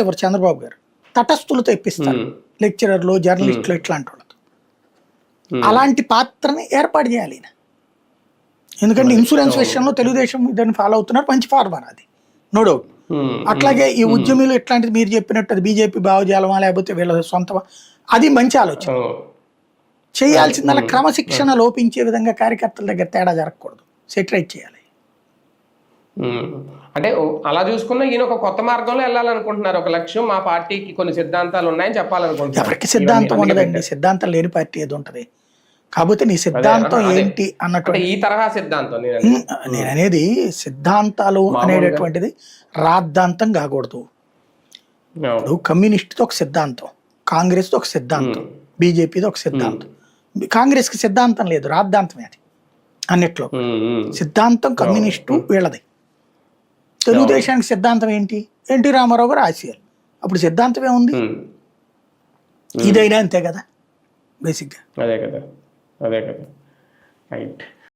ఎవరు చంద్రబాబు గారు తటస్థులతో ఇప్పిస్తారు, లెక్చరర్లు, జర్నలిస్టులు ఇట్లాంటి వాళ్ళతో. అలాంటి పాత్రని ఏర్పాటు చేయాలి ఈయన. ఎందుకంటే ఇన్సూరెన్స్ విషయంలో తెలుగుదేశం దాన్ని ఫాలో అవుతున్నారు, మంచి ఫార్మర్ అది, నో డౌట్. అట్లాగే ఈ ఉద్యమీలు ఇట్లాంటిది మీరు చెప్పినట్టు అది బీజేపీ భావజాలమా లేకపోతే వీళ్ళ సొంత, అది మంచి ఆలోచన. చేయాల్సిందల్లా క్రమశిక్షణ లోపించే విధంగా కార్యకర్తల దగ్గర తేడా జరగకూడదు, సెటరైట్ చేయాలి. అంటే అలా చూసుకున్నా ఈయన ఒక కొత్త మార్గంలో వెళ్ళాలనుకుంటున్నారు. ఒక లక్ష్యం, మా పార్టీకి కొన్ని సిద్ధాంతాలు ఉన్నాయని చెప్పాలనుకుంటున్నారు. ఎవరికి సిద్ధాంతం ఉండదండి, సిద్ధాంతం లేని పార్టీ ఏది ఉంటది. కాకపోతే నీ సిద్ధాంతం ఏంటి అన్నట్టు ఈ తరహా సిద్ధాంతం నేను అనేది, సిద్ధాంతాలు అనేటటువంటిది రాద్ధాంతం కాకూడదు. ఇప్పుడు కమ్యూనిస్ట్తో ఒక సిద్ధాంతం, కాంగ్రెస్తో ఒక సిద్ధాంతం, బీజేపీతో ఒక సిద్ధాంతం. కాంగ్రెస్కి సిద్ధాంతం లేదు, రాద్ధాంతమే అది అన్నిట్లో. సిద్ధాంతం కమ్యూనిస్టు వీళ్ళది. తెలుగుదేశానికి సిద్ధాంతం ఏంటి? ఎన్టీ రామారావు గారు ఆశయాలు. అప్పుడు సిద్ధాంతం ఏముంది? ఇదైనా అంతే కదా బేసిక్గా. అదే కదా రైట్.